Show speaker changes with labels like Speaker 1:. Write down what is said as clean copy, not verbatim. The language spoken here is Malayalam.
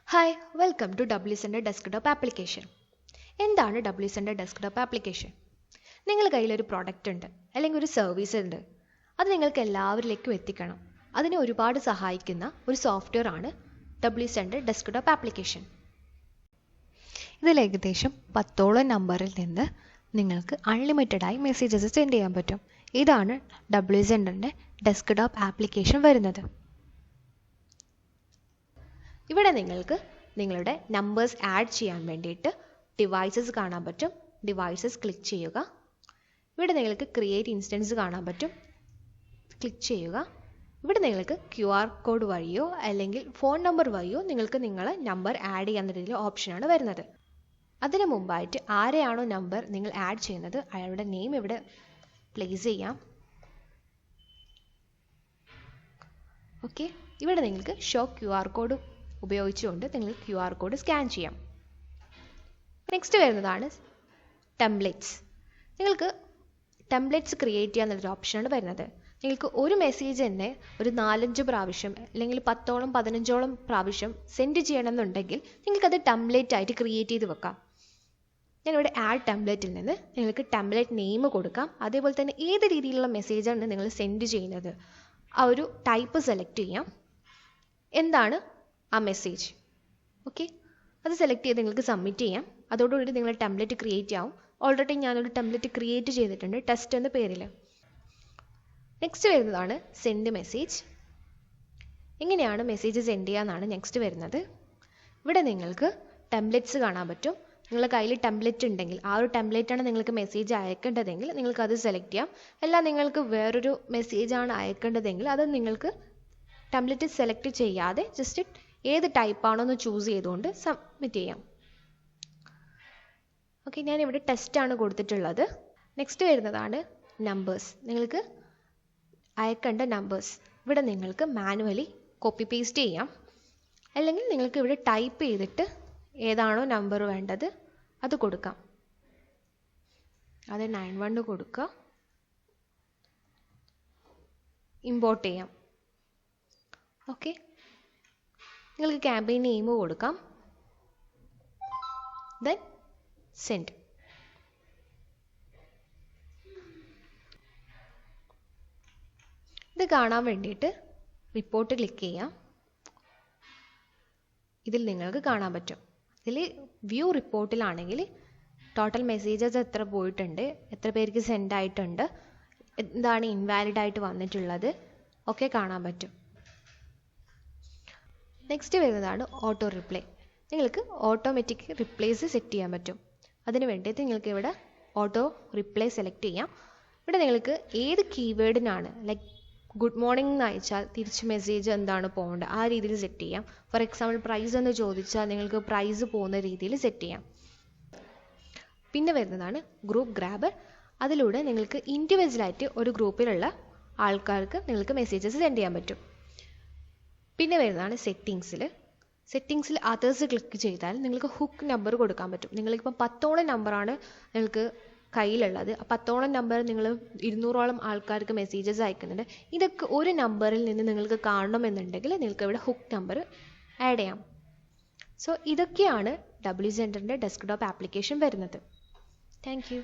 Speaker 1: Hi, welcome to WCenter desktop application. എന്താണ് WCenter ഡെസ്ക്ടോപ്പ് ആപ്ലിക്കേഷൻ? നിങ്ങളുടെ കയ്യിലൊരു പ്രോഡക്റ്റ് ഉണ്ട് അല്ലെങ്കിൽ ഒരു സർവീസ് ഉണ്ട്. അത് നിങ്ങൾക്ക് എല്ലാവരിലേക്കും എത്തിക്കണം. അതിനെ ഒരുപാട് സഹായിക്കുന്ന ഒരു സോഫ്റ്റ്വെയർ ആണ് WCenter ഡെസ്ക്ടോപ്പ് ആപ്ലിക്കേഷൻ. ഇതിൽ ഏകദേശം 10ഓളം നമ്പറിൽ നിന്ന് നിങ്ങൾക്ക് അൺലിമിറ്റഡായി മെസ്സേജസ് സെൻഡ് ചെയ്യാൻ പറ്റും. ഇതാണ് WCenterൻ്റെ ഡെസ്ക്ടോപ്പ് ആപ്ലിക്കേഷൻ വരുന്നത്. ഇവിടെ നിങ്ങൾക്ക് നിങ്ങളുടെ നമ്പേഴ്സ് ആഡ് ചെയ്യാൻ വേണ്ടിയിട്ട് ഡിവൈസസ് കാണാൻ പറ്റും. ഡിവൈസസ് ക്ലിക്ക് ചെയ്യുക. ഇവിടെ നിങ്ങൾക്ക് ക്രിയേറ്റ് ഇൻസ്റ്റൻസ് കാണാൻ പറ്റും. ക്ലിക്ക് ചെയ്യുക. ഇവിടെ നിങ്ങൾക്ക് QR കോഡ് വഴിയോ അല്ലെങ്കിൽ ഫോൺ നമ്പർ വഴിയോ നിങ്ങൾക്ക് നിങ്ങളെ നമ്പർ ആഡ് ചെയ്യാവുന്ന ഓപ്ഷനാണ് വരുന്നത്. അതിന് മുമ്പായിട്ട് ആരെയാണോ നമ്പർ നിങ്ങൾ ആഡ് ചെയ്യുന്നത് അയാളുടെ നെയിം ഇവിടെ പ്ലേസ് ചെയ്യാം. ഓക്കെ, ഇവിടെ നിങ്ങൾക്ക് ഷോ QR കോഡ് ഉപയോഗിച്ചുകൊണ്ട് നിങ്ങൾക്ക് QR കോഡ് സ്കാൻ ചെയ്യാം. നെക്സ്റ്റ് വരുന്നതാണ് ടെംപ്ലേറ്റ്സ്. നിങ്ങൾക്ക് ടെംപ്ലേറ്റ്സ് ക്രിയേറ്റ് ചെയ്യാന്നുള്ളൊരു ഓപ്ഷനാണ് വരുന്നത്. നിങ്ങൾക്ക് ഒരു മെസ്സേജ് തന്നെ ഒരു 4-5 പ്രാവശ്യം അല്ലെങ്കിൽ 10ഓളം 15ഓളം പ്രാവശ്യം സെൻഡ് ചെയ്യണമെന്നുണ്ടെങ്കിൽ നിങ്ങൾക്കത് ടെംപ്ലേറ്റ് ആയിട്ട് ക്രിയേറ്റ് ചെയ്ത് വെക്കാം. ഞാനിവിടെ ആഡ് ടെംപ്ലേറ്റിൽ നിന്ന് നിങ്ങൾക്ക് ടെംപ്ലേറ്റ് നെയിം കൊടുക്കാം. അതേപോലെ തന്നെ ഏത് രീതിയിലുള്ള മെസ്സേജാണ് നിങ്ങൾ സെൻഡ് ചെയ്യുന്നത് ആ ഒരു ടൈപ്പ് സെലക്ട് ചെയ്യാം. എന്താണ് ആ മെസ്സേജ്? ഓക്കെ, അത് സെലക്ട് ചെയ്ത് നിങ്ങൾക്ക് സബ്മിറ്റ് ചെയ്യാം. അതോടുകൂടി നിങ്ങളുടെ ടെംപ്ലേറ്റ് ക്രിയേറ്റ് ആവും. ഓൾറെഡി ഞാനൊരു ടെംപ്ലേറ്റ് ക്രിയേറ്റ് ചെയ്തിട്ടുണ്ട് ടെസ്റ്റ് എന്ന പേരിൽ. നെക്സ്റ്റ് വരുന്നതാണ് സെൻഡ് മെസ്സേജ്. എങ്ങനെയാണ് മെസ്സേജ് സെൻഡ് ചെയ്യാന്നാണ് നെക്സ്റ്റ് വരുന്നത്. ഇവിടെ നിങ്ങൾക്ക് ടെംപ്ലേറ്റ്സ് കാണാൻ പറ്റും. നിങ്ങളുടെ കയ്യിൽ ടെംപ്ലേറ്റ് ഉണ്ടെങ്കിൽ ആ ഒരു ടെംപ്ലേറ്റാണ് നിങ്ങൾക്ക് മെസ്സേജ് അയക്കേണ്ടതെങ്കിൽ നിങ്ങൾക്ക് അത് സെലക്ട് ചെയ്യാം. അല്ല നിങ്ങൾക്ക് വേറൊരു മെസ്സേജാണ് അയക്കേണ്ടതെങ്കിൽ അത് നിങ്ങൾക്ക് ടെംപ്ലേറ്റ് സെലക്ട് ചെയ്യാതെ ജസ്റ്റ് ഏത് ടൈപ്പാണോ എന്ന് ചൂസ് ചെയ്തുകൊണ്ട് സബ്മിറ്റ് ചെയ്യാം. ഓക്കെ, ഞാനിവിടെ ടെസ്റ്റാണ് കൊടുത്തിട്ടുള്ളത്. നെക്സ്റ്റ് വരുന്നതാണ് നമ്പേഴ്സ്. നിങ്ങൾക്ക് അയക്കേണ്ട നമ്പേഴ്സ് ഇവിടെ നിങ്ങൾക്ക് മാനുവലി കോപ്പി പേസ്റ്റ് ചെയ്യാം. അല്ലെങ്കിൽ നിങ്ങൾക്ക് ഇവിടെ ടൈപ്പ് ചെയ്തിട്ട് ഏതാണോ നമ്പർ വേണ്ടത് അത് കൊടുക്കാം. അത് 91 കൊടുക്കുക. ഇമ്പോർട്ട് ചെയ്യാം. ഓക്കെ, നിങ്ങൾക്ക് ക്യാമ്പയിൻ നെയിം കൊടുക്കാം. Then send. ഇത് കാണാൻ വേണ്ടിയിട്ട് റിപ്പോർട്ട് ക്ലിക്ക് ചെയ്യാം. ഇതിൽ നിങ്ങൾക്ക് കാണാൻ പറ്റും. ഇതിൽ വ്യൂ റിപ്പോർട്ടിലാണെങ്കിൽ ടോട്ടൽ മെസ്സേജസ് എത്ര പോയിട്ടുണ്ട്, എത്ര പേർക്ക് സെൻഡ് ആയിട്ടുണ്ട്, എന്താണ് ഇൻവാലിഡ് ആയിട്ട് വന്നിട്ടുള്ളത് ഒക്കെ കാണാൻ പറ്റും. നെക്സ്റ്റ് വരുന്നതാണ് ഓട്ടോ റിപ്ലൈ. നിങ്ങൾക്ക് ഓട്ടോമാറ്റിക് റിപ്ലൈസ് സെറ്റ് ചെയ്യാൻ പറ്റും. അതിന് വേണ്ടിയിട്ട് നിങ്ങൾക്ക് ഇവിടെ ഓട്ടോ റിപ്ലൈ സെലക്ട് ചെയ്യാം. ഇവിടെ നിങ്ങൾക്ക് ഏത് കീവേഡിനാണ് ലൈക്ക് ഗുഡ് മോർണിംഗ് എന്ന് അയച്ചാൽ തിരിച്ച് മെസ്സേജ് എന്താണ് പോകേണ്ടത് ആ രീതിയിൽ സെറ്റ് ചെയ്യാം. ഫോർ എക്സാമ്പിൾ പ്രൈസ് എന്ന് ചോദിച്ചാൽ നിങ്ങൾക്ക് പ്രൈസ് പോകുന്ന രീതിയിൽ സെറ്റ് ചെയ്യാം. പിന്നെ വരുന്നതാണ് ഗ്രൂപ്പ് ഗ്രാബർ. അതിലൂടെ നിങ്ങൾക്ക് ഇൻഡിവിജ്വലായിട്ട് ഒരു ഗ്രൂപ്പിലുള്ള ആൾക്കാർക്ക് നിങ്ങൾക്ക് മെസ്സേജസ് സെൻഡ് ചെയ്യാൻ പറ്റും. പിന്നെ വരുന്നതാണ് സെറ്റിങ്സിൽ അതേഴ്സ് ക്ലിക്ക് ചെയ്താൽ നിങ്ങൾക്ക് ഹുക്ക് നമ്പർ കൊടുക്കാൻ പറ്റും. നിങ്ങൾക്കിപ്പോൾ 10ഓളം നമ്പറാണ് നിങ്ങൾക്ക് കയ്യിലുള്ളത്. 10ഓളം നമ്പർ നിങ്ങൾ 200ഓളം ആൾക്കാർക്ക് മെസ്സേജസ് അയക്കുന്നുണ്ട്. ഇതൊക്കെ ഒരു നമ്പറിൽ നിന്ന് നിങ്ങൾക്ക് കാണണമെന്നുണ്ടെങ്കിൽ നിങ്ങൾക്ക് ഇവിടെ ഹുക്ക് നമ്പർ ആഡ് ചെയ്യാം. സോ ഇതൊക്കെയാണ് WCenterൻ്റെ ഡെസ്ക്ടോപ്പ് ആപ്ലിക്കേഷൻ വരുന്നത്. Thank you.